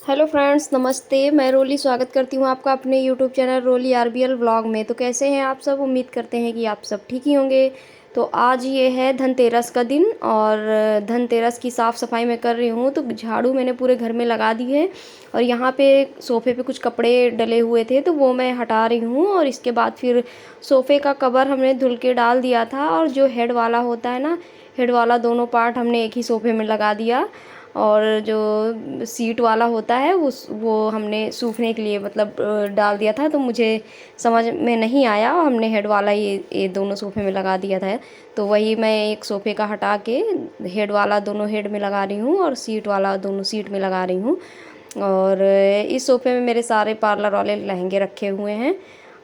Hello friends, नमस्ते। मैं रोली स्वागत करती हूँ आपका अपने यूट्यूब चैनल रोली आरबीएल व्लॉग में। तो कैसे हैं आप सब? उम्मीद करते हैं कि आप सब ठीक ही होंगे। तो आज ये है धनतेरस का दिन और धनतेरस की साफ़ सफाई मैं कर रही हूँ। तो झाड़ू मैंने पूरे घर में लगा दी है और यहाँ पे सोफ़े पे कुछ कपड़े डले हुए थे तो वो मैं हटा रही हूँ। और इसके बाद फिर सोफ़े का कवर हमने धुल के डाल दिया था और जो हेड वाला होता है ना, हेड वाला दोनों पार्ट हमने एक ही सोफ़े में लगा दिया। और जो सीट वाला होता है वो हमने सूखने के लिए मतलब डाल दिया था। तो मुझे समझ में नहीं आया, हमने हेड वाला ये दोनों सोफ़े में लगा दिया था। तो वही मैं एक सोफ़े का हटा के हेड वाला दोनों हेड में लगा रही हूँ और सीट वाला दोनों सीट में लगा रही हूँ। और इस सोफ़े में मेरे सारे पार्लर वाले लहंगे रखे हुए हैं।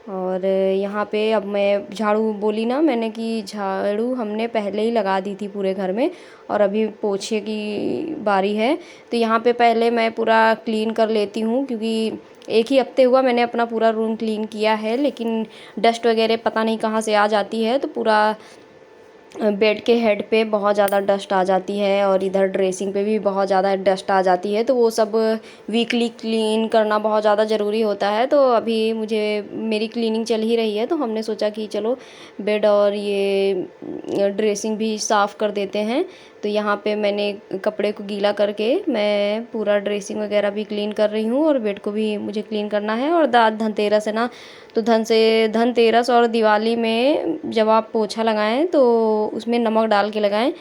और यहाँ पे अब मैं झाड़ू बोली ना मैंने कि झाड़ू हमने पहले ही लगा दी थी पूरे घर में और अभी पोछे की बारी है। तो यहाँ पे पहले मैं पूरा क्लीन कर लेती हूँ क्योंकि एक ही हफ्ते हुआ मैंने अपना पूरा रूम क्लीन किया है, लेकिन डस्ट वगैरह पता नहीं कहाँ से आ जाती है। तो पूरा बेड के हेड पे बहुत ज़्यादा डस्ट आ जाती है और इधर ड्रेसिंग पे भी बहुत ज़्यादा डस्ट आ जाती है। तो वो सब वीकली क्लीन करना बहुत ज़्यादा ज़रूरी होता है। तो अभी मुझे मेरी क्लीनिंग चल ही रही है तो हमने सोचा कि चलो बेड और ये ड्रेसिंग भी साफ़ कर देते हैं। तो यहाँ पे मैंने कपड़े को गीला करके मैं पूरा ड्रेसिंग वगैरह भी क्लीन कर रही हूँ और बेड को भी मुझे क्लीन करना है। और धनतेरस है ना, तो धनतेरस और दिवाली में जब आप पोछा लगाएं तो उसमें नमक डाल के लगाएं।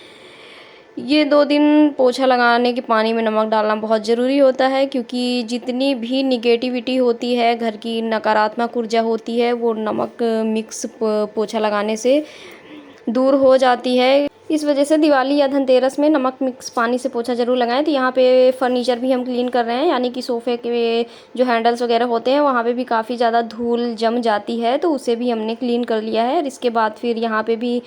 ये 2 दिन पोछा लगाने के पानी में नमक डालना बहुत ज़रूरी होता है क्योंकि जितनी भी निगेटिविटी होती है, घर की नकारात्मक ऊर्जा होती है, वो नमक मिक्स पोछा लगाने से दूर हो जाती है। इस वजह से दिवाली या धनतेरस में नमक मिक्स पानी से पोछा ज़रूर लगाएं। तो यहाँ पे फर्नीचर भी हम क्लीन कर रहे हैं, यानी कि सोफ़े के जो हैंडल्स वगैरह होते हैं वहाँ पे भी काफ़ी ज़्यादा धूल जम जाती है, तो उसे भी हमने क्लीन कर लिया है। और इसके बाद फिर यहाँ पे भी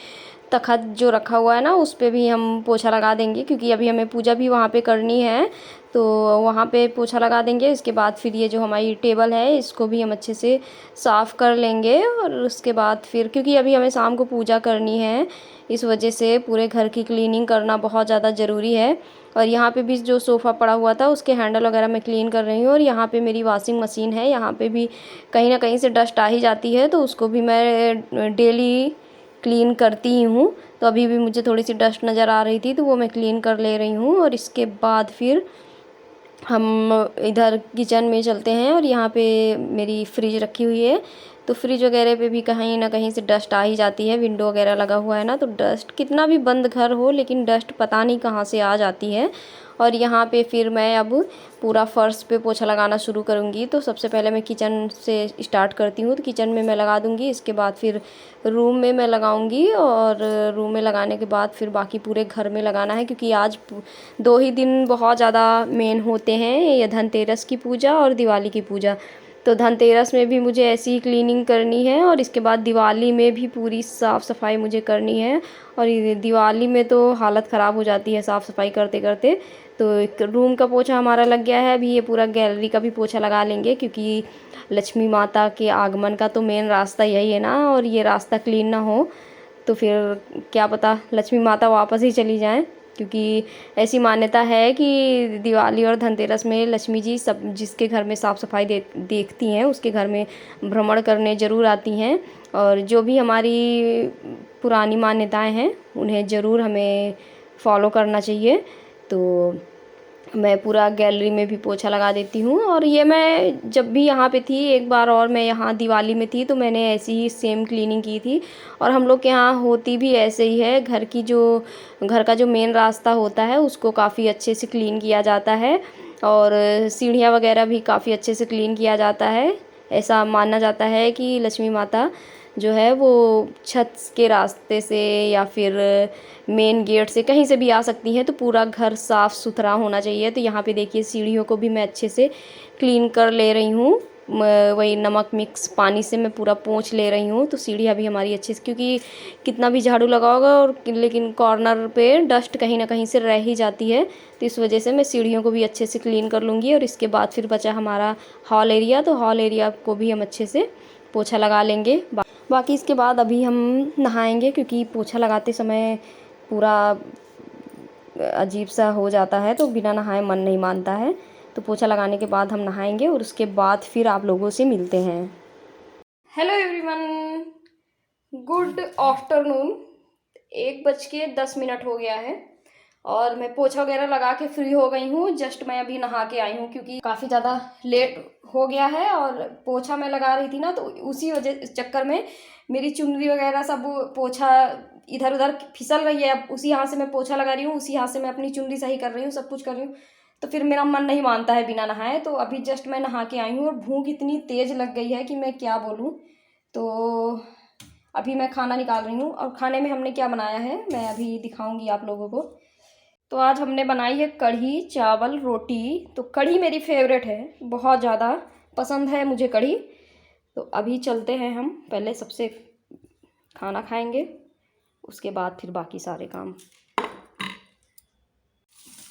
तखत जो रखा हुआ है ना, उस पे भी हम पोछा लगा देंगे क्योंकि अभी हमें पूजा भी वहाँ पे करनी है। तो वहाँ पे पोछा लगा देंगे। इसके बाद फिर ये जो हमारी टेबल है इसको भी हम अच्छे से साफ़ कर लेंगे। और उसके बाद फिर क्योंकि अभी हमें शाम को पूजा करनी है, इस वजह से पूरे घर की क्लीनिंग करना बहुत ज़्यादा ज़रूरी है। और यहाँ पे भी जो सोफ़ा पड़ा हुआ था उसके हैंडल वगैरह मैं क्लीन कर रही हूँ। और यहाँ पे मेरी वॉशिंग मशीन है, यहाँ पे भी कहीं ना कहीं से डस्ट आ ही जाती है, तो उसको भी मैं डेली क्लीन करती ही हूँ। तो अभी भी मुझे थोड़ी सी डस्ट नज़र आ रही थी तो वो मैं क्लीन कर ले रही हूँ। और इसके बाद फिर हम इधर किचन में चलते हैं और यहाँ पे मेरी फ्रिज रखी हुई है। तो फ्रिज वगैरह पे भी कहीं ना कहीं से डस्ट आ ही जाती है, विंडो वगैरह लगा हुआ है ना, तो डस्ट कितना भी बंद घर हो लेकिन डस्ट पता नहीं कहाँ से आ जाती है। और यहाँ पे फिर मैं अब पूरा फ़र्श पे पोछा लगाना शुरू करूँगी। तो सबसे पहले मैं किचन से स्टार्ट करती हूँ, तो किचन में मैं लगा दूँगी। इसके बाद फिर रूम में मैं लगाऊँगी और रूम में लगाने के बाद फिर बाकी पूरे घर में लगाना है क्योंकि आज 2 ही दिन बहुत ज़्यादा मेन होते हैं, ये धनतेरस की पूजा और दिवाली की पूजा। तो धनतेरस में भी मुझे ऐसी ही क्लीनिंग करनी है और इसके बाद दिवाली में भी पूरी साफ़ सफाई मुझे करनी है। और ये दिवाली में तो हालत ख़राब हो जाती है साफ़ सफाई करते करते। तो एक रूम का पोछा हमारा लग गया है, अभी ये पूरा गैलरी का भी पोछा लगा लेंगे क्योंकि लक्ष्मी माता के आगमन का तो मेन रास्ता यही है ना। और ये रास्ता क्लीन ना हो तो फिर क्या पता लक्ष्मी माता वापस ही चली जाएं, क्योंकि ऐसी मान्यता है कि दिवाली और धनतेरस में लक्ष्मी जी सब जिसके घर में साफ़ सफाई देखती हैं उसके घर में भ्रमण करने ज़रूर आती हैं। और जो भी हमारी पुरानी मान्यताएं हैं उन्हें ज़रूर हमें फॉलो करना चाहिए। तो मैं पूरा गैलरी में भी पोछा लगा देती हूँ। और ये मैं जब भी यहाँ पे थी, एक बार और मैं यहाँ दिवाली में थी तो मैंने ऐसी ही सेम क्लीनिंग की थी। और हम लोग के यहाँ होती भी ऐसे ही है, घर का जो मेन रास्ता होता है उसको काफ़ी अच्छे से क्लीन किया जाता है और सीढ़ियाँ वगैरह भी काफ़ी अच्छे से क्लीन किया जाता है। ऐसा माना जाता है कि लक्ष्मी माता जो है वो छत के रास्ते से या फिर मेन गेट से कहीं से भी आ सकती हैं, तो पूरा घर साफ़ सुथरा होना चाहिए। तो यहाँ पे देखिए सीढ़ियों को भी मैं अच्छे से क्लीन कर ले रही हूँ, वही नमक मिक्स पानी से मैं पूरा पोंछ ले रही हूँ। तो सीढ़ियाँ भी हमारी अच्छे से, क्योंकि कितना भी झाड़ू लगाओगा और लेकिन कॉर्नर पे डस्ट कहीं ना कहीं से रह ही जाती है। तो इस वजह से मैं सीढ़ियों को भी अच्छे से क्लीन कर लूँगी। और इसके बाद फिर बचा हमारा हॉल एरिया, तो हॉल एरिया को भी हम अच्छे से पोछा लगा लेंगे। बाकी इसके बाद अभी हम नहाएंगे क्योंकि पोछा लगाते समय पूरा अजीब सा हो जाता है, तो बिना नहाए मन नहीं मानता है। तो पोछा लगाने के बाद हम नहाएंगे और उसके बाद फिर आप लोगों से मिलते हैं। Hello everyone, good afternoon. 1:10 हो गया है और मैं पोछा वगैरह लगा के फ्री हो गई हूँ। जस्ट मैं अभी नहा के आई हूँ क्योंकि काफ़ी ज़्यादा लेट हो गया है और पोछा मैं लगा रही थी ना, तो उसी वजह चक्कर में मेरी चुनरी वगैरह सब पोछा इधर उधर फिसल रही है। अब उसी हाथ से मैं पोछा लगा रही हूँ, उसी हाथ से मैं अपनी चुनरी सही कर रही हूँ, सब कुछ कर रही हूँ। तो फिर मेरा मन नहीं मानता है बिना नहाए। तो अभी जस्ट मैं नहा के आई हूँ और भूख इतनी तेज़ लग गई है कि मैं क्या बोलूँ। तो अभी मैं खाना निकाल रही हूँ और खाने में हमने क्या बनाया है मैं अभी दिखाऊंगी आप लोगों को। तो आज हमने बनाई है कढ़ी चावल रोटी। तो कढ़ी मेरी फेवरेट है, बहुत ज़्यादा पसंद है मुझे कढ़ी। तो अभी चलते हैं, हम पहले सबसे खाना खाएंगे, उसके बाद फिर बाकी सारे काम।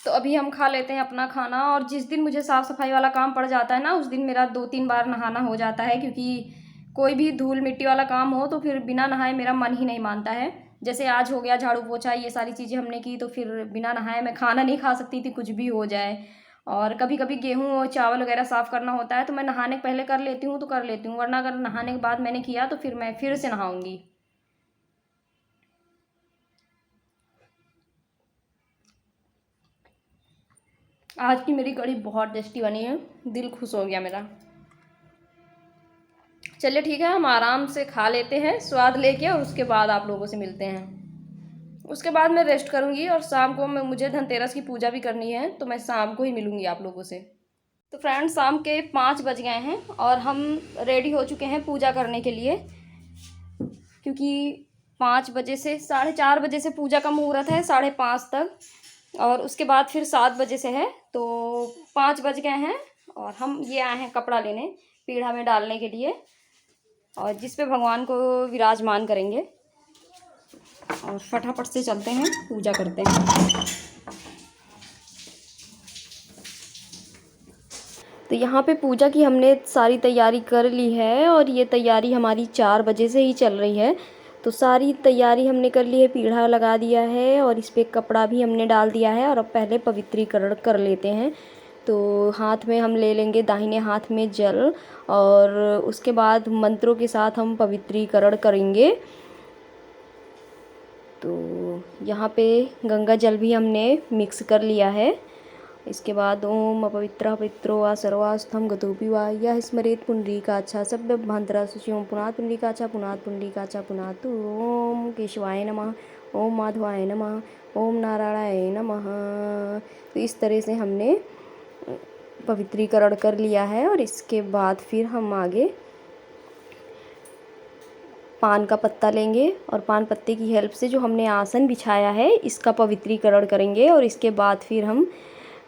तो अभी हम खा लेते हैं अपना खाना। और जिस दिन मुझे साफ़ सफाई वाला काम पड़ जाता है ना, उस दिन मेरा 2-3 बार नहाना हो जाता है, क्योंकि कोई भी धूल मिट्टी वाला काम हो तो फिर बिना नहाए मेरा मन ही नहीं मानता है। जैसे आज हो गया झाड़ू पोछा, ये सारी चीज़ें हमने की, तो फिर बिना नहाए मैं खाना नहीं खा सकती थी, कुछ भी हो जाए। और कभी कभी गेहूँ और चावल वगैरह साफ़ करना होता है तो मैं नहाने के पहले कर लेती हूँ तो कर लेती हूँ, वरना अगर नहाने के बाद मैंने किया तो फिर मैं फिर से नहाऊँगी। आज की मेरी कढ़ी बहुत टेस्टी बनी है, दिल खुश हो गया मेरा। चलिए ठीक है, हम आराम से खा लेते हैं स्वाद लेके और उसके बाद आप लोगों से मिलते हैं। उसके बाद मैं रेस्ट करूँगी और शाम को मुझे धनतेरस की पूजा भी करनी है, तो मैं शाम को ही मिलूँगी आप लोगों से। तो फ्रेंड्स, शाम के 5 बज गए हैं और हम रेडी हो चुके हैं पूजा करने के लिए, क्योंकि 5 बजे से 4:30 बजे से पूजा का मुहूर्त है, 5:30 तक, और उसके बाद फिर 7 बजे से है। तो 5 बज गए हैं और हम ये आए हैं कपड़ा लेने पीढ़ा में डालने के लिए, और जिस पे भगवान को विराजमान करेंगे। और फटाफट से चलते हैं, पूजा करते हैं। तो यहाँ पे पूजा की हमने सारी तैयारी कर ली है और ये तैयारी हमारी 4 बजे से ही चल रही है। तो सारी तैयारी हमने कर ली है, पीढ़ा लगा दिया है और इस पे कपड़ा भी हमने डाल दिया है। और अब पहले पवित्रीकरण कर लेते हैं। तो हाथ में हम ले लेंगे, दाहिने हाथ में जल, और उसके बाद मंत्रों के साथ हम पवित्रीकरण करेंगे। तो यहाँ पे गंगा जल भी हमने मिक्स कर लिया है। इसके बाद ओम अपवित्र पवित्रो वा सर्वास्थम गतोपि वा यह स्मरेत पुंडरीकाक्षा सभ्य भांतरा सुशिवम पुनात् पुंडरीकाक्षा पुनात् पुंडरीकाक्षा पुनात्। ओम केशवाय नमः, ओम माधवाय नमः, ओम नारायणाय नमः। तो इस तरह से हमने पवित्रीकरण कर लिया है। और इसके बाद फिर हम आगे पान का पत्ता लेंगे और पान पत्ते की हेल्प से जो हमने आसन बिछाया है इसका पवित्रीकरण करेंगे। और इसके बाद फिर हम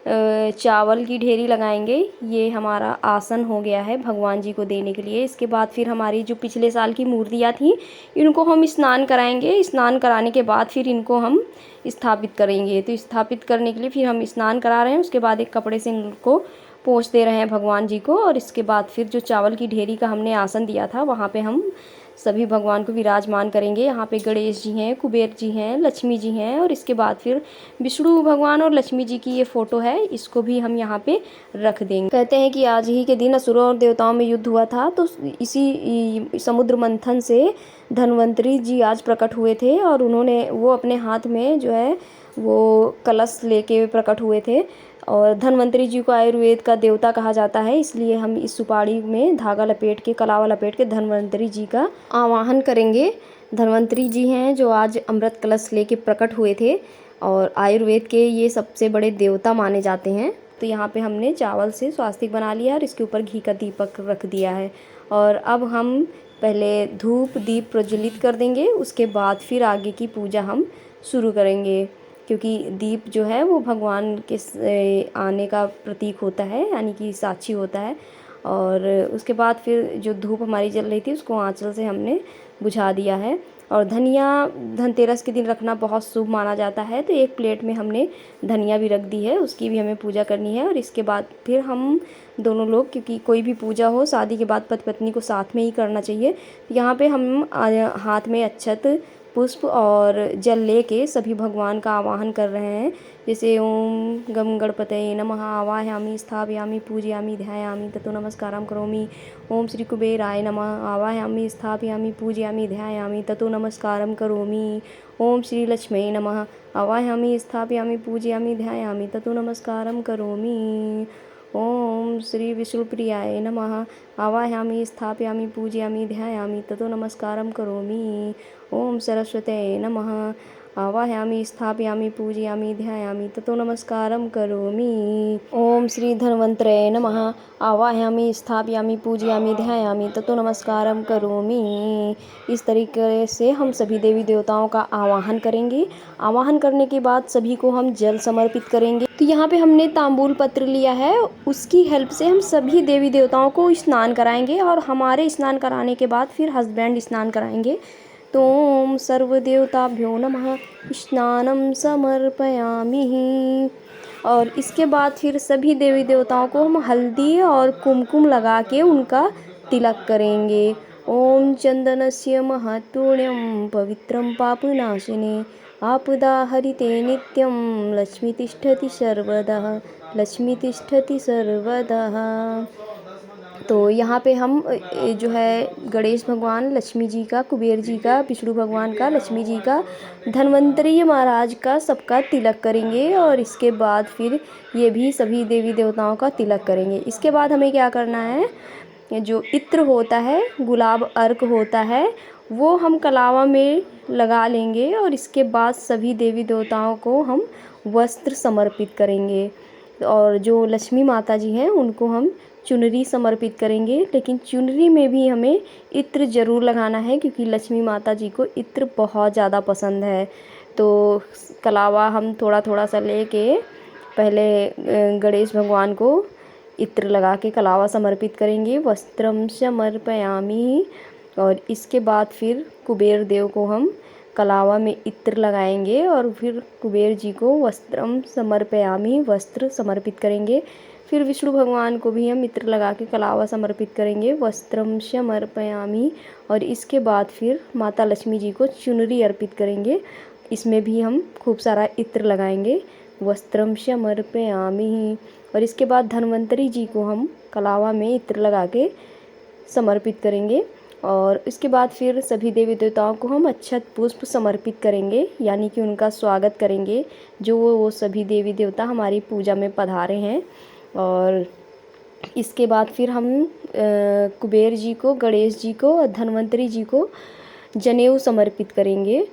चावल की ढेरी लगाएंगे। ये हमारा आसन हो गया है भगवान जी को देने के लिए। इसके बाद फिर हमारी जो पिछले साल की मूर्तियाँ थी, इनको हम स्नान कराएंगे। स्नान कराने के बाद फिर इनको हम स्थापित करेंगे। तो स्थापित करने के लिए फिर हम स्नान करा रहे हैं, उसके बाद एक कपड़े से इनको पोंछ दे रहे हैं भगवान जी को। और इसके बाद फिर जो चावल की ढेरी का हमने आसन दिया था, वहाँ पे हम सभी भगवान को विराजमान करेंगे। यहाँ पे गणेश जी हैं, कुबेर जी हैं, लक्ष्मी जी हैं, और इसके बाद फिर विष्णु भगवान और लक्ष्मी जी की ये फ़ोटो है, इसको भी हम यहाँ पे रख देंगे। कहते हैं कि आज ही के दिन असुरों और देवताओं में युद्ध हुआ था, तो इसी समुद्र मंथन से धन्वंतरी जी आज प्रकट हुए थे। और वो अपने हाथ में जो है वो कलश लेके प्रकट हुए थे। और धन्वंतरी जी को आयुर्वेद का देवता कहा जाता है, इसलिए हम इस सुपारी में धागा लपेट के, कलावा लपेट के धन्वंतरी जी का आवाहन करेंगे। धन्वंतरी जी हैं जो आज अमृत कलश लेके प्रकट हुए थे और आयुर्वेद के ये सबसे बड़े देवता माने जाते हैं। तो यहाँ पे हमने चावल से स्वास्तिक बना लिया और इसके ऊपर घी का दीपक रख दिया है। और अब हम पहले धूप दीप प्रज्वलित कर देंगे, उसके बाद फिर आगे की पूजा हम शुरू करेंगे, क्योंकि दीप जो है वो भगवान के आने का प्रतीक होता है, यानी कि साक्षी होता है। और उसके बाद फिर जो धूप हमारी जल रही थी उसको आंचल से हमने बुझा दिया है। और धनिया धनतेरस के दिन रखना बहुत शुभ माना जाता है, तो एक प्लेट में हमने धनिया भी रख दी है, उसकी भी हमें पूजा करनी है। और इसके बाद फिर हम दोनों लोग, क्योंकि कोई भी पूजा हो शादी के बाद पति पत्नी को साथ में ही करना चाहिए, यहाँ पे हम हाथ में अक्षत पुष्प और जल लेके सभी भगवान का आवाहन कर रहे हैं। जैसे ओम गम गणपतये नमः आवाहयामि स्थापयामि पूजयामि ध्यायामि ततो नमस्कारं करोमि। ओम श्री कुबेराय नमः आवाहयामि स्थापयामि पूजयामि ध्यायामि ततो नमस्कारं करोमि। ओम श्री लक्ष्म्यै नमः आवाहयामि स्थापयामि पूजयामि ध्यायामि ततो नमस्कारं करोमि। ओम श्री विष्णुप्रियाय नमः आवाहयामि स्थापयामि पूजयामि ध्यायामि ततो नमस्कारं करोमि। ओम सरस्वत्यै नमः आवाहयामि स्थापयामि पूजयामि ध्यायामि ततो नमस्कारं करोमि। ओम श्री धन्वन्तरे नमः आवाहयामि स्थापयामि पूजयामि ध्यायामि ततो नमस्कारं करोमि। इस तरीके से हम सभी देवी देवताओं का आवाहन करेंगे। आवाहन करने के बाद सभी को हम जल समर्पित करेंगे। तो यहाँ पे हमने तांबूल पत्र लिया है, उसकी हेल्प से हम सभी देवी देवताओं को स्नान कराएंगे और हमारे स्नान कराने के बाद फिर हस्बैंड स्नान कराएंगे। तो ओम सर्वदेवताभ्यो नमः स्नानं समर्पयामि। और इसके बाद फिर सभी देवी देवताओं को हम हल्दी और कुमकुम लगा के उनका तिलक करेंगे। ओम चंदनस्य महत्पुण्यं पवित्रं पापनाशिने आपदाहरिते नित्यं लक्ष्मी तिष्ठति सर्वदा लक्ष्मी तिष्ठति सर्वदा। तो यहाँ पे हम जो है गणेश भगवान, लक्ष्मी जी का, कुबेर जी का, विष्णु भगवान का, लक्ष्मी जी का, धन्वंतरी महाराज का सबका तिलक करेंगे। और इसके बाद फिर ये भी सभी देवी देवताओं का तिलक करेंगे। इसके बाद हमें क्या करना है, जो इत्र होता है, गुलाब अर्क होता है, वो हम कलावा में लगा लेंगे। और इसके बाद सभी देवी देवताओं को हम वस्त्र समर्पित करेंगे। और जो लक्ष्मी माता जी हैं उनको हम चुनरी समर्पित करेंगे। लेकिन चुनरी में भी हमें इत्र ज़रूर लगाना है, क्योंकि लक्ष्मी माता जी को इत्र बहुत ज़्यादा पसंद है। तो कलावा हम थोड़ा थोड़ा सा लेके पहले गणेश भगवान को इत्र लगा के कलावा समर्पित करेंगे। वस्त्रम समर्पयामि। और इसके बाद फिर कुबेर देव को हम कलावा में इत्र लगाएंगे और फिर कुबेर जी को वस्त्रम समर्पयामि, वस्त्र समर्पित करेंगे। फिर विष्णु भगवान को भी हम इत्र लगा के कलावा समर्पित करेंगे, वस्त्रम समर्पयामि। और इसके बाद फिर माता लक्ष्मी जी को चुनरी अर्पित करेंगे, इसमें भी हम खूब सारा इत्र लगाएंगे, वस्त्रम समर्पयामि। और इसके बाद धन्वंतरी जी को हम कलावा में इत्र लगा के समर्पित करेंगे। और इसके बाद फिर सभी देवी देवताओं को हम अक्षत पुष्प समर्पित करेंगे, यानी कि उनका स्वागत करेंगे, जो वो सभी देवी देवता हमारी पूजा में पधारे हैं। और इसके बाद फिर हम कुबेर जी को, गणेश जी को और धन्वंतरी जी को जनेऊ समर्पित करेंगे।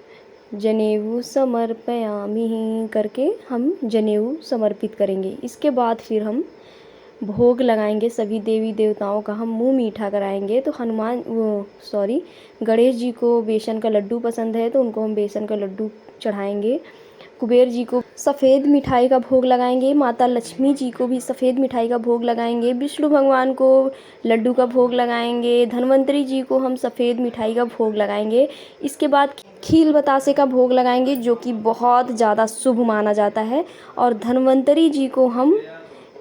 जनेऊ समर्पयामि करके हम जनेऊ समर्पित करेंगे। इसके बाद फिर हम भोग लगाएंगे, सभी देवी देवताओं का हम मुंह मीठा कराएंगे। तो गणेश जी को बेसन का लड्डू पसंद है, तो उनको हम बेसन का लड्डू चढ़ाएंगे। कुबेर जी को सफ़ेद मिठाई का भोग लगाएंगे। माता लक्ष्मी जी को भी सफ़ेद मिठाई का भोग लगाएंगे। विष्णु भगवान को लड्डू का भोग लगाएंगे। धन्वंतरी जी को हम सफ़ेद मिठाई का भोग लगाएंगे। इसके बाद खील बतासे का भोग लगाएंगे, जो कि बहुत ज़्यादा शुभ माना जाता है। और धन्वंतरी जी को हम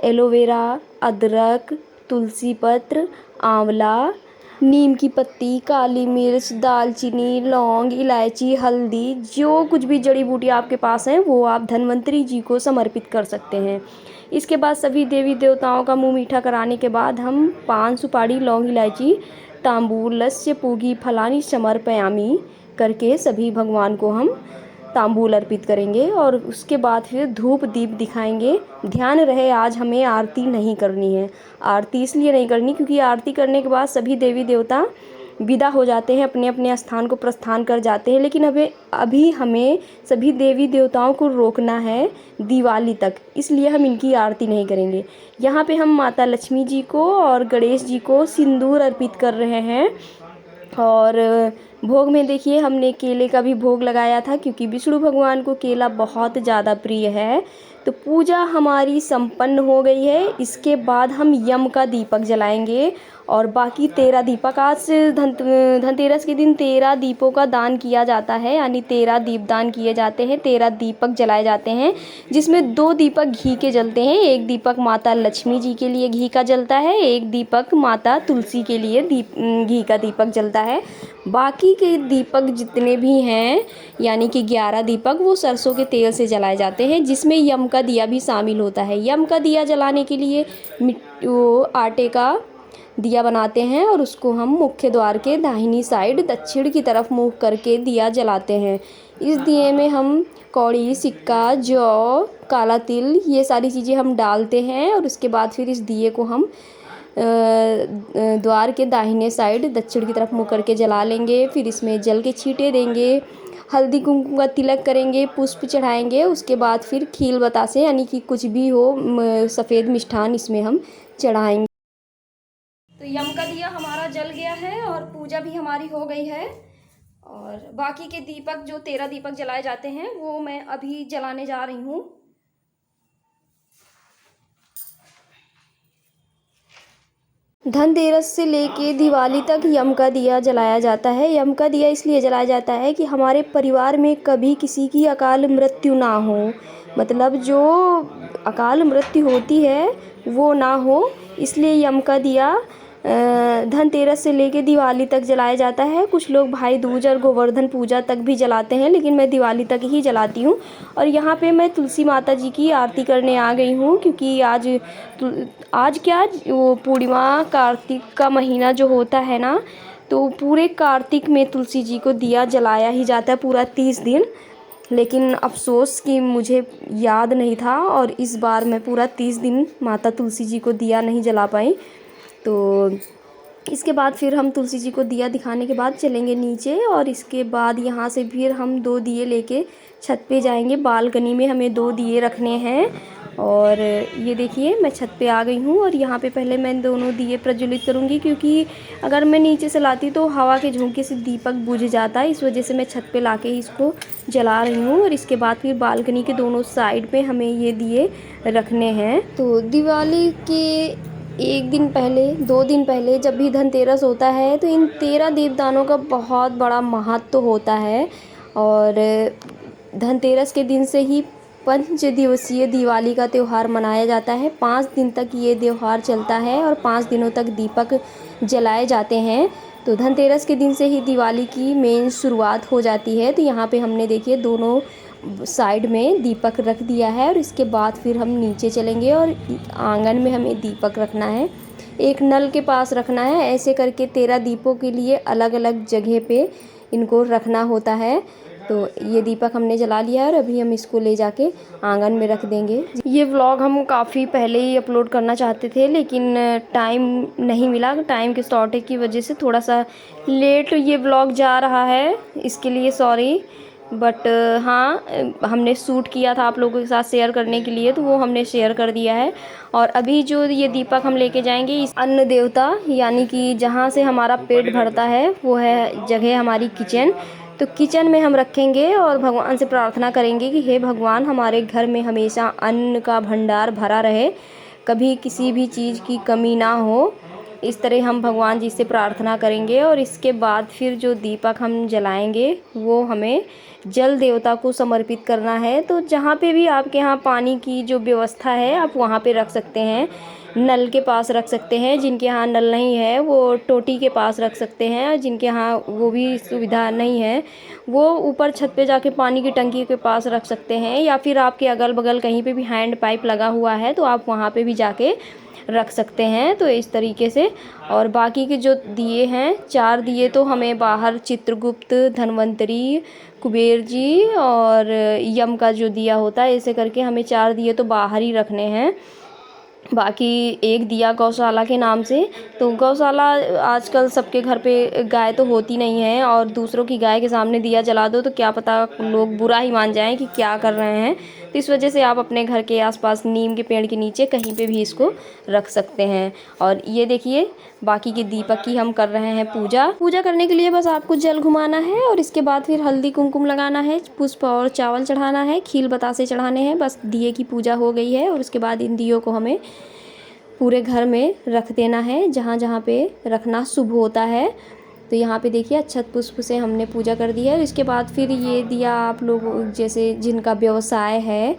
एलोवेरा, अदरक, तुलसी पत्र, आंवला, नीम की पत्ती, काली मिर्च, दालचीनी, लौंग, इलायची, हल्दी, जो कुछ भी जड़ी बूटी आपके पास हैं वो आप धन्वंतरी जी को समर्पित कर सकते हैं। इसके बाद सभी देवी देवताओं का मुंह मीठा कराने के बाद हम पान, सुपारी, लौंग, इलायची, तांबूलस्य पूगी फलानि समर्पयामि करके सभी भगवान को हम तांबूल अर्पित करेंगे। और उसके बाद फिर धूप दीप दिखाएंगे। ध्यान रहे आज हमें आरती नहीं करनी है। आरती इसलिए नहीं करनी क्योंकि आरती करने के बाद सभी देवी देवता विदा हो जाते हैं, अपने अपने स्थान को प्रस्थान कर जाते हैं। लेकिन अभी हमें सभी देवी देवताओं को रोकना है दिवाली तक, इसलिए हम इनकी आरती नहीं करेंगे। यहाँ पे हम माता लक्ष्मी जी को और गणेश जी को सिंदूर अर्पित कर रहे हैं। और भोग में देखिए हमने केले का भी भोग लगाया था, क्योंकि विष्णु भगवान को केला बहुत ज़्यादा प्रिय है। तो पूजा हमारी संपन्न हो गई है। इसके बाद हम यम का दीपक जलाएंगे और बाकी 13 दीपक, आज धनतेरस के दिन 13 दीपों का दान किया जाता है, यानी 13 दीप दान किए जाते हैं, 13 दीपक जलाए जाते हैं, जिसमें 2 दीपक घी के जलते हैं। एक दीपक माता लक्ष्मी जी के लिए घी का जलता है, एक दीपक माता तुलसी के लिए घी का दीपक जलता है। बाकी बाकी के दीपक जितने भी हैं, यानी कि 11 दीपक, वो सरसों के तेल से जलाए जाते हैं, जिसमें यम का दिया भी शामिल होता है। यम का दिया जलाने के लिए वो आटे का दिया बनाते हैं और उसको हम मुख्य द्वार के दाहिनी साइड दक्षिण की तरफ मुँह करके दिया जलाते हैं। इस दिए में हम कौड़ी, सिक्का, जौ, काला तिल, ये सारी चीज़ें हम डालते हैं और उसके बाद फिर इस दिए को हम द्वार के दाहिने साइड दक्षिण की तरफ मुँह करके जला लेंगे। फिर इसमें जल के छींटे देंगे, हल्दी कुमकुम का तिलक करेंगे, पुष्प चढ़ाएंगे। उसके बाद फिर खील बतासे यानी कि कुछ भी हो सफ़ेद मिष्ठान इसमें हम चढ़ाएंगे। तो यम का दिया हमारा जल गया है और पूजा भी हमारी हो गई है। और बाकी के दीपक जो 13 दीपक जलाए जाते हैं वो मैं अभी जलाने जा रही हूँ। धनतेरस से लेके दिवाली तक यम का दिया जलाया जाता है। यम का दिया इसलिए जलाया जाता है कि हमारे परिवार में कभी किसी की अकाल मृत्यु ना हो, मतलब जो अकाल मृत्यु होती है वो ना हो, इसलिए यम का दिया धनतेरस से लेके दिवाली तक जलाया जाता है। कुछ लोग भाई दूज और गोवर्धन पूजा तक भी जलाते हैं, लेकिन मैं दिवाली तक ही जलाती हूँ। और यहाँ पे मैं तुलसी माता जी की आरती करने आ गई हूँ, क्योंकि आज क्या वो पूर्णिमा कार्तिक का महीना जो होता है ना, तो पूरे कार्तिक में तुलसी जी को दिया जलाया ही जाता है पूरा 30 दिन। लेकिन अफ़सोस कि मुझे याद नहीं था और इस बार मैं पूरा 30 दिन माता तुलसी जी को दिया नहीं जला पाई। तो इसके बाद फिर हम तुलसी जी को दिया दिखाने के बाद चलेंगे नीचे और इसके बाद यहाँ से फिर हम 2 दिए लेके छत पे जाएंगे। बालकनी में हमें 2 दिए रखने हैं और ये देखिए मैं छत पे आ गई हूँ और यहाँ पे पहले मैं दोनों दिए प्रज्वलित करूँगी, क्योंकि अगर मैं नीचे से लाती तो हवा के झोंके से दीपक बुझ जाता है। इस वजह से मैं छत पे लाके ही इसको जला रही हूँ। और इसके बाद फिर बालकनी के दोनों साइड पे हमें ये दिए रखने हैं। तो दिवाली के 1 दिन पहले, 2 दिन पहले जब भी धनतेरस होता है तो इन 13 दीपदानों का बहुत बड़ा महत्व होता है। और धनतेरस के दिन से ही 5 दिवसीय दिवाली का त्यौहार मनाया जाता है। 5 दिन तक ये त्यौहार चलता है और 5 दिनों तक दीपक जलाए जाते हैं। तो धनतेरस के दिन से ही दिवाली की मेन शुरुआत हो जाती है। तो यहाँ पे हमने देखिए दोनों साइड में दीपक रख दिया है और इसके बाद फिर हम नीचे चलेंगे और आंगन में हमें दीपक रखना है, एक नल के पास रखना है। ऐसे करके 13 दीपों के लिए अलग अलग जगह पे इनको रखना होता है। तो ये दीपक हमने जला लिया है और अभी हम इसको ले जाके आंगन में रख देंगे। ये व्लॉग हम काफ़ी पहले ही अपलोड करना चाहते थे, लेकिन टाइम नहीं मिला। टाइम के शॉर्टेज की वजह से थोड़ा सा लेट ये व्लॉग जा रहा है, इसके लिए सॉरी। बट हाँ, हमने शूट किया था आप लोगों के साथ शेयर करने के लिए, तो वो हमने शेयर कर दिया है। और अभी जो ये दीपक हम लेके जाएंगे, इस अन्न देवता यानी कि जहाँ से हमारा पेट भरता है वो है जगह हमारी किचन। तो किचन में हम रखेंगे और भगवान से प्रार्थना करेंगे कि हे भगवान, हमारे घर में हमेशा अन्न का भंडार भरा रहे, कभी किसी भी चीज़ की कमी ना हो। इस तरह हम भगवान जी से प्रार्थना करेंगे। और इसके बाद फिर जो दीपक हम जलाएंगे वो हमें जल देवता को समर्पित करना है। तो जहाँ पे भी आपके यहाँ पानी की जो व्यवस्था है आप वहाँ पे रख सकते हैं, नल के पास रख सकते हैं। जिनके यहाँ नल नहीं है वो टोटी के पास रख सकते हैं, और जिनके यहाँ वो भी सुविधा नहीं है वो ऊपर छत पे जाके पानी की टंकी के पास रख सकते हैं। या फिर आपके अगल बगल कहीं पे भी हैंड पाइप लगा हुआ है तो आप वहाँ पे भी जाके रख सकते हैं। तो इस तरीके से। और बाकी के जो दिए हैं, 4 दिए तो हमें बाहर चित्रगुप्त, धन्वंतरी, कुबेर जी और यम का जो दिया होता है, ऐसे करके हमें 4 दिए तो बाहर ही रखने हैं। बाकी एक दिया गौशाला के नाम से। तो गौशाला आजकल सबके घर पे गाय तो होती नहीं है, और दूसरों की गाय के सामने दिया जला दो तो क्या पता लोग बुरा ही मान जाएं कि क्या कर रहे हैं। तो इस वजह से आप अपने घर के आसपास नीम के पेड़ के नीचे कहीं पे भी इसको रख सकते हैं। और ये देखिए बाकी के दीपक की हम कर रहे हैं पूजा करने के लिए बस आपको जल घुमाना है और इसके बाद फिर हल्दी कुमकुम लगाना है, पुष्प और चावल चढ़ाना है, खील बतासे चढ़ाने हैं। बस दिए की पूजा हो गई है। और उसके बाद इन दियों को हमें पूरे घर में रख देना है, जहाँ जहाँ पे रखना शुभ होता है। तो यहाँ पे देखिए अक्षत पुष्प से हमने पूजा कर दी है। इसके बाद फिर ये दिया आप लोग जैसे जिनका व्यवसाय है,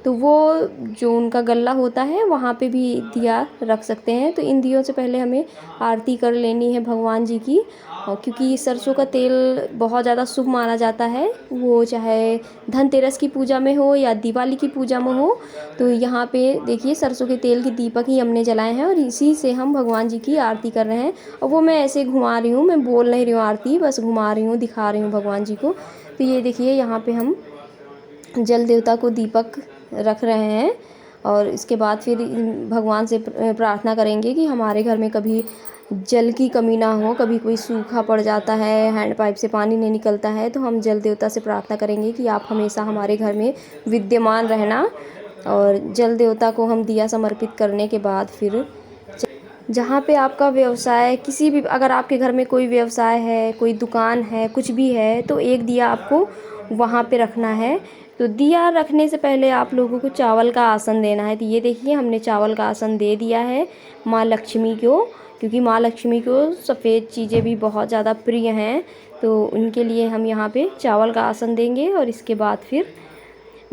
तो वो जो उनका गल्ला होता है वहाँ पे भी दिया रख सकते हैं। तो इन दियों से पहले हमें आरती कर लेनी है भगवान जी की, और क्योंकि सरसों का तेल बहुत ज़्यादा शुभ माना जाता है, वो चाहे धनतेरस की पूजा में हो या दिवाली की पूजा में हो। तो यहाँ पे देखिए सरसों के तेल के दीपक ही हमने जलाए हैं और इसी से हम भगवान जी की आरती कर रहे हैं। और वो मैं ऐसे घुमा रही हूँ, मैं बोल नहीं रही हूँ आरती, बस घुमा रही हूँ, दिखा रही हूँ भगवान जी को। तो ये देखिए यहाँ पे हम जल देवता को दीपक रख रहे हैं और इसके बाद फिर भगवान से प्रार्थना करेंगे कि हमारे घर में कभी जल की कमी ना हो, कभी कोई सूखा पड़ जाता है, हैंड पाइप से पानी नहीं निकलता है, तो हम जल देवता से प्रार्थना करेंगे कि आप हमेशा हमारे घर में विद्यमान रहना। और जल देवता को हम दिया समर्पित करने के बाद फिर जहाँ पे आपका व्यवसाय, किसी भी, अगर आपके घर में कोई व्यवसाय है, कोई दुकान है, कुछ भी है, तो एक दिया आपको वहाँ पे रखना है। तो दिया रखने से पहले आप लोगों को चावल का आसन देना है। तो ये देखिए हमने चावल का आसन दे दिया है माँ लक्ष्मी को, क्योंकि माँ लक्ष्मी को सफ़ेद चीज़ें भी बहुत ज़्यादा प्रिय हैं। तो उनके लिए हम यहाँ पे चावल का आसन देंगे और इसके बाद फिर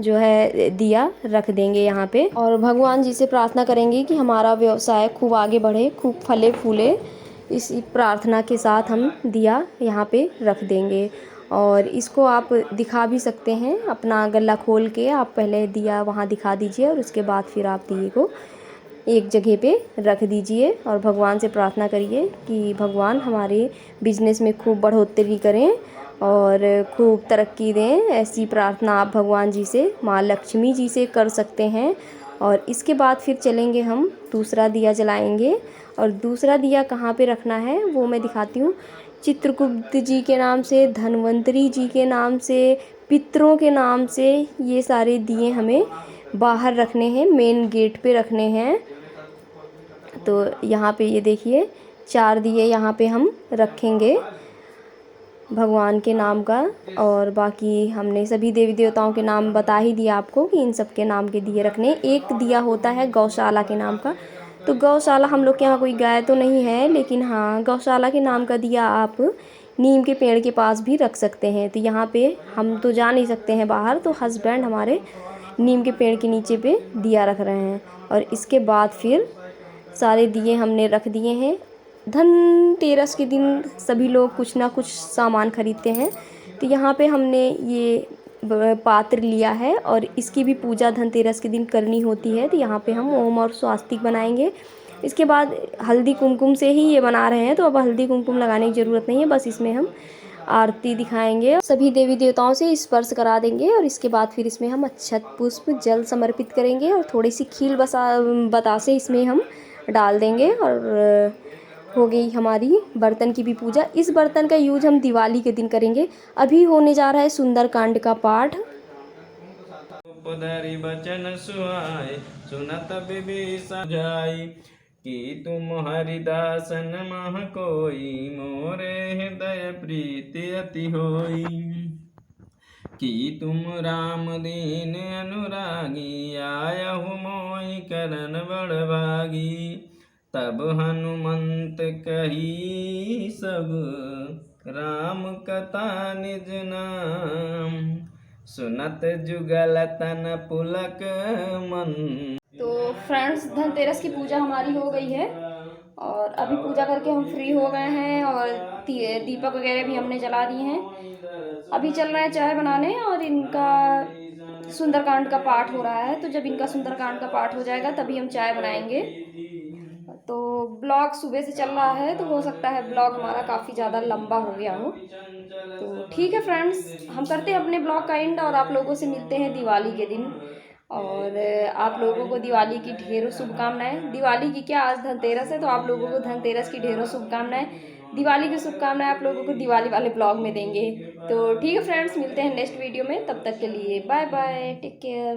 जो है दिया रख देंगे यहाँ पे, और भगवान जी से प्रार्थना करेंगे कि हमारा व्यवसाय खूब आगे बढ़े, खूब फले फूले। इसी प्रार्थना के साथ हम दिया यहाँ पे रख देंगे। और इसको आप दिखा भी सकते हैं, अपना गला खोल के आप पहले दिया वहाँ दिखा दीजिए और उसके बाद फिर आप दिए को एक जगह पे रख दीजिए और भगवान से प्रार्थना करिए कि भगवान हमारे बिजनेस में खूब बढ़ोतरी करें और खूब तरक्की दें। ऐसी प्रार्थना आप भगवान जी से, माँ लक्ष्मी जी से कर सकते हैं। और इसके बाद फिर चलेंगे हम दूसरा दिया जलाएंगे। और दूसरा दिया कहाँ पे रखना है वो मैं दिखाती हूँ। चित्रगुप्त जी के नाम से, धन्वंतरी जी के नाम से, पितरों के नाम से, ये सारे दिए हमें बाहर रखने हैं, मेन गेट पे रखने हैं। तो यहाँ पे ये देखिए 4 दिए यहाँ पे हम रखेंगे भगवान के नाम का। और बाकी हमने सभी देवी देवताओं के नाम बता ही दिया आपको कि इन सब के नाम के दिए रखने। एक दिया होता है गौशाला के नाम का। तो गौशाला, हम लोग के यहाँ कोई गाय तो नहीं है, लेकिन हाँ गौशाला के नाम का दिया आप नीम के पेड़ के पास भी रख सकते हैं। तो यहाँ पे हम तो जा नहीं सकते हैं बाहर, तो हस्बैंड हमारे नीम के पेड़ के नीचे पे दिया रख रहे हैं। और इसके बाद फिर सारे दिए हमने रख दिए हैं। धनतेरस के दिन सभी लोग कुछ ना कुछ सामान खरीदते हैं। तो यहाँ पे हमने ये पात्र लिया है और इसकी भी पूजा धनतेरस के दिन करनी होती है। तो यहाँ पे हम ओम और स्वास्तिक बनाएंगे। इसके बाद हल्दी कुमकुम से ही ये बना रहे हैं, तो अब हल्दी कुमकुम लगाने की ज़रूरत नहीं है, बस इसमें हम आरती दिखाएंगे, सभी देवी देवताओं से स्पर्श करा देंगे। और इसके बाद फिर इसमें हम अक्षत पुष्प जल समर्पित करेंगे और थोड़ी सी खील बतासे इसमें हम डाल देंगे। और हो गई हमारी बर्तन की भी पूजा। इस बर्तन का यूज हम दिवाली के दिन करेंगे। अभी होने जा रहा है सुंदरकांड का पाठ। उपधरि बचन सुहाय सुनत विभीषण जाय कि तुम हरिदासन मह कोई मोरे हृदय प्रीति अति होई कि तुम राम दीन अनुरागी आयहु मोहि करन बड़भागी तब हनुमंत कही सब राम कथा निज नाम सुनत जुगल तन पुलक मन। तो फ्रेंड्स धनतेरस की पूजा हमारी हो गई है और अभी पूजा करके हम फ्री हो गए हैं और दीपक वगैरह भी हमने जला दिए हैं। अभी चल रहा है चाय बनाने और इनका सुंदरकांड का पाठ हो रहा है। तो जब इनका सुंदरकांड का पाठ हो जाएगा तभी हम चाय बनाएंगे। तो ब्लॉग सुबह से चल रहा है, तो हो सकता है ब्लॉग हमारा काफ़ी ज़्यादा लंबा हो गया हो। तो ठीक है फ्रेंड्स, हम करते हैं अपने ब्लॉग का एंड और आप लोगों से मिलते हैं दिवाली के दिन। और आप लोगों को दिवाली की ढेरों शुभकामनाएं। दिवाली की क्या, आज धनतेरस है, तो आप लोगों को धनतेरस की ढेरों शुभकामनाएं। दिवाली की शुभकामनाएं आप लोगों को दिवाली वाले ब्लॉग में देंगे। तो ठीक है फ्रेंड्स, मिलते हैं नेक्स्ट वीडियो में, तब तक के लिए बाय बाय, टेक केयर।